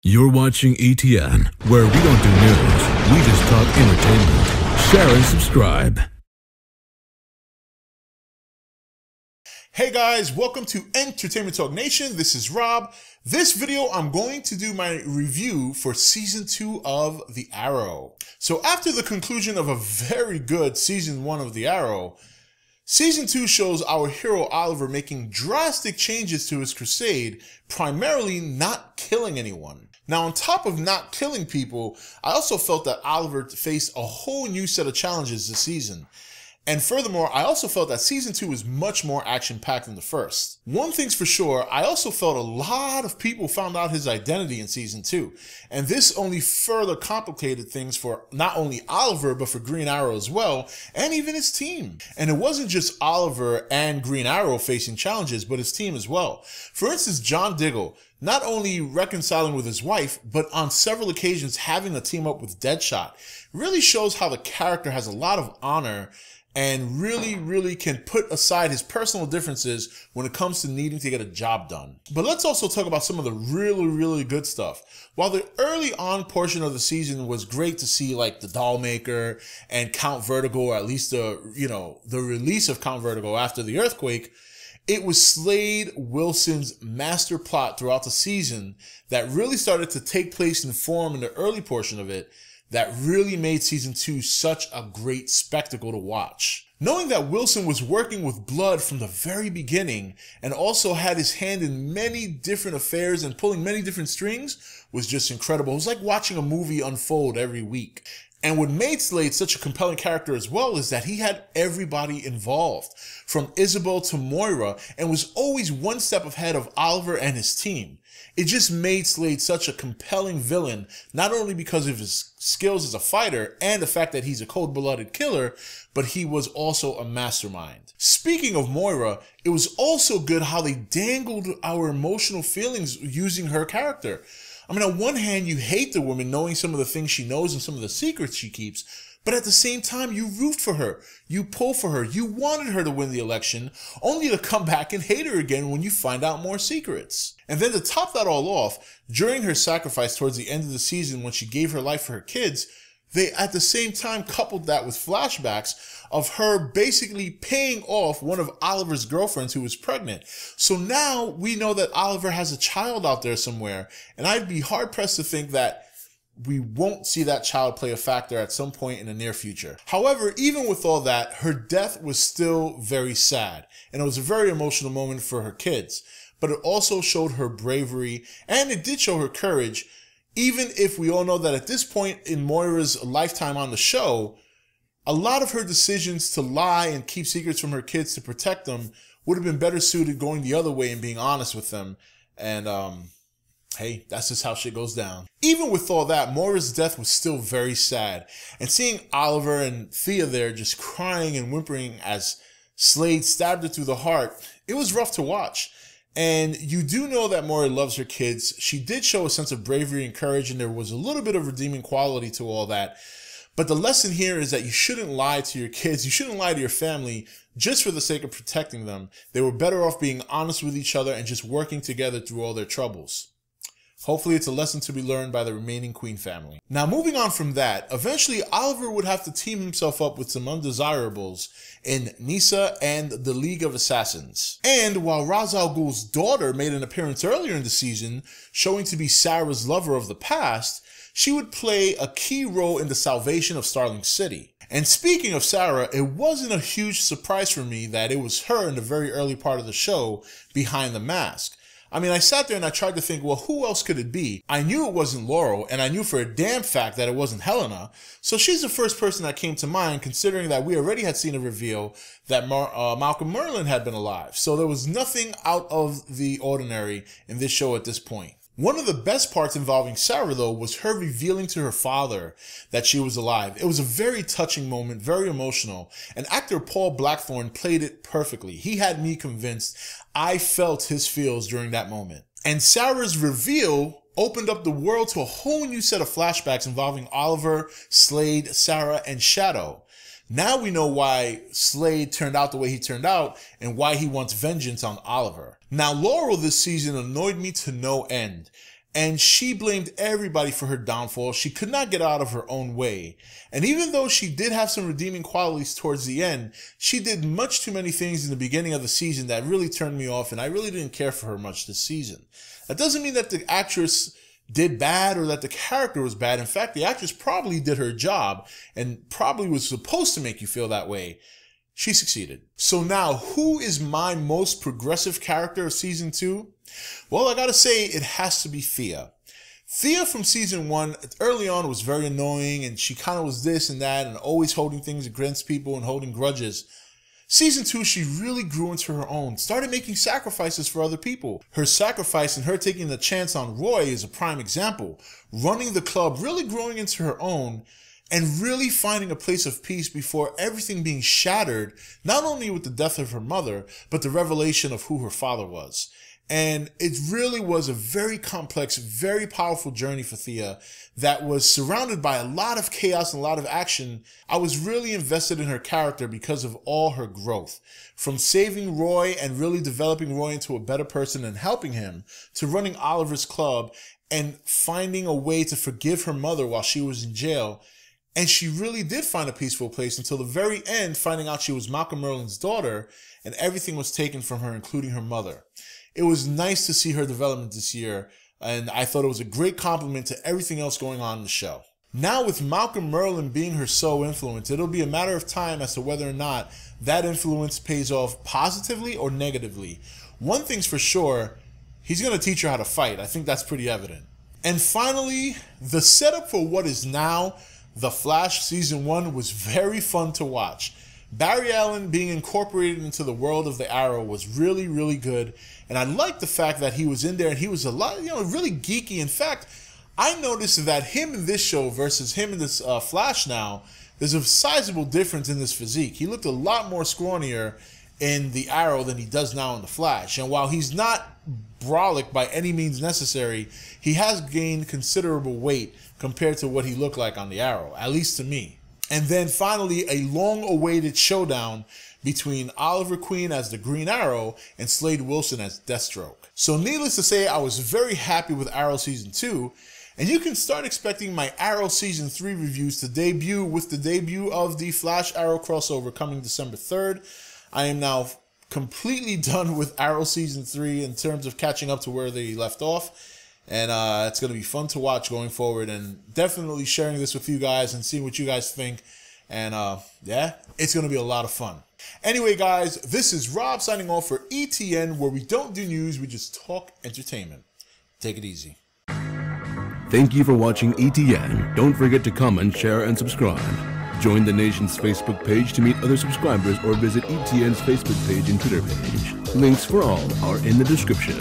You're watching E.T.N, where we don't do news, we just talk entertainment. Share and subscribe. Hey guys, welcome to Entertainment Talk Nation. This is Rob. This video, I'm going to do my review for Season 2 of The Arrow. So after the conclusion of a very good Season 1 of The Arrow, Season 2 shows our hero Oliver making drastic changes to his crusade, primarily not killing anyone. Now, on top of not killing people, I also felt that Oliver faced a whole new set of challenges this season. And furthermore, I also felt that Season 2 is much more action-packed than the first. One thing's for sure, I also felt a lot of people found out his identity in Season 2. And this only further complicated things for not only Oliver, but for Green Arrow as well, and even his team. And it wasn't just Oliver and Green Arrow facing challenges, but his team as well. For instance, John Diggle, not only reconciling with his wife, but on several occasions having a team up with Deadshot, really shows how the character has a lot of honor and really can put aside his personal differences when it comes to needing to get a job done. But let's also talk about some of the really good stuff. While the early on portion of the season was great to see, like the doll maker and Count Vertigo, or at least the release of Count Vertigo after the earthquake, it was Slade Wilson's master plot throughout the season that really started to take place and form in the early portion of it that really made Season 2 such a great spectacle to watch. Knowing that Wilson was working with blood from the very beginning and also had his hand in many different affairs and pulling many different strings was just incredible. It was like watching a movie unfold every week. And what made Slade such a compelling character as well is that he had everybody involved, from Isabel to Moira, and was always one step ahead of Oliver and his team. It just made Slade such a compelling villain, not only because of his skills as a fighter and the fact that he's a cold-blooded killer, but he was also a mastermind. Speaking of Moira, it was also good how they dangled our emotional feelings using her character. I mean, on one hand, you hate the woman knowing some of the things she knows and some of the secrets she keeps, but at the same time, you root for her, you pull for her, you wanted her to win the election, only to come back and hate her again when you find out more secrets. And then to top that all off, during her sacrifice towards the end of the season when she gave her life for her kids, they at the same time coupled that with flashbacks of her basically paying off one of Oliver's girlfriends who was pregnant. So now we know that Oliver has a child out there somewhere, and I'd be hard-pressed to think that we won't see that child play a factor at some point in the near future. However, even with all that, her death was still very sad, and it was a very emotional moment for her kids. But it also showed her bravery, and it did show her courage, even if we all know that at this point in Moira's lifetime on the show, a lot of her decisions to lie and keep secrets from her kids to protect them would have been better suited going the other way and being honest with them. And, hey, that's just how shit goes down. Even with all that, Moira's death was still very sad. And seeing Oliver and Thea there just crying and whimpering as Slade stabbed her through the heart, it was rough to watch. And you do know that Moira loves her kids. She did show a sense of bravery and courage, and there was a little bit of redeeming quality to all that. But the lesson here is that you shouldn't lie to your kids. You shouldn't lie to your family just for the sake of protecting them. They were better off being honest with each other and just working together through all their troubles. Hopefully it's a lesson to be learned by the remaining Queen family. Now, moving on from that, eventually Oliver would have to team himself up with some undesirables in Nyssa and the League of Assassins. And while Ra's al Ghul's daughter made an appearance earlier in the season, showing to be Sarah's lover of the past, she would play a key role in the salvation of Starling City. And speaking of Sarah, it wasn't a huge surprise for me that it was her in the very early part of the show behind the mask. I mean, I sat there and I tried to think, well, who else could it be? I knew it wasn't Laurel, and I knew for a damn fact that it wasn't Helena. So she's the first person that came to mind, considering that we already had seen a reveal that Malcolm Merlyn had been alive. So there was nothing out of the ordinary in this show at this point. One of the best parts involving Sarah, though, was her revealing to her father that she was alive. It was a very touching moment, very emotional, and actor Paul Blackthorne played it perfectly. He had me convinced. I felt his feels during that moment. And Sarah's reveal opened up the world to a whole new set of flashbacks involving Oliver, Slade, Sarah, and Shadow. Now we know why Slade turned out the way he turned out and why he wants vengeance on Oliver. Now, Laurel this season annoyed me to no end. and she blamed everybody for her downfall. She could not get out of her own way. And even though she did have some redeeming qualities towards the end, she did much too many things in the beginning of the season that really turned me off, and I really didn't care for her much this season. That doesn't mean that the actress did bad or that the character was bad. In fact, the actress probably did her job and probably was supposed to make you feel that way. She succeeded. So now, who is my most progressive character of season 2? Well, I gotta say, it has to be Thea. Thea from season 1, early on, was very annoying, and she kind of was this and that, and always holding things against people and holding grudges. Season 2, she really grew into her own, started making sacrifices for other people. Her sacrifice and her taking the chance on Roy is a prime example. Running the club, really growing into her own, and really finding a place of peace before everything being shattered, not only with the death of her mother, but the revelation of who her father was. And it really was a very complex, very powerful journey for Thea that was surrounded by a lot of chaos and a lot of action. I was really invested in her character because of all her growth. From saving Roy and really developing Roy into a better person and helping him, to running Oliver's club and finding a way to forgive her mother while she was in jail. And she really did find a peaceful place until the very end, finding out she was Malcolm Merlyn's daughter and everything was taken from her, including her mother. It was nice to see her development this year, and I thought it was a great compliment to everything else going on in the show. Now, with Malcolm Merlyn being her sole influence, it'll be a matter of time as to whether or not that influence pays off positively or negatively. One thing's for sure, he's going to teach her how to fight. I think that's pretty evident. And finally, the setup for what is now The Flash Season 1 was very fun to watch. Barry Allen being incorporated into the world of the Arrow was really, really good. And I liked the fact that he was in there and he was a lot, really geeky. In fact, I noticed that him in this show versus him in this Flash now, there's a sizable difference in this physique. He looked a lot more scrawnier in the Arrow than he does now in the Flash. And while he's not brolic by any means necessary, he has gained considerable weight compared to what he looked like on the Arrow, at least to me. And then finally, a long-awaited showdown between Oliver Queen as the Green Arrow and Slade Wilson as Deathstroke. So needless to say, I was very happy with Arrow Season 2, and you can start expecting my Arrow Season 3 reviews to debut with the debut of the Flash Arrow crossover coming December 3rd. I am now completely done with Arrow Season 3 in terms of catching up to where they left off. And it's going to be fun to watch going forward, and definitely sharing this with you guys and seeing what you guys think. And yeah, it's going to be a lot of fun. Anyway, guys, this is Rob signing off for E.T.N, where we don't do news, we just talk entertainment. Take it easy. Thank you for watching E.T.N. Don't forget to comment, share, and subscribe. Join the nation's Facebook page to meet other subscribers or visit E.T.N's Facebook page and Twitter page. Links for all are in the description.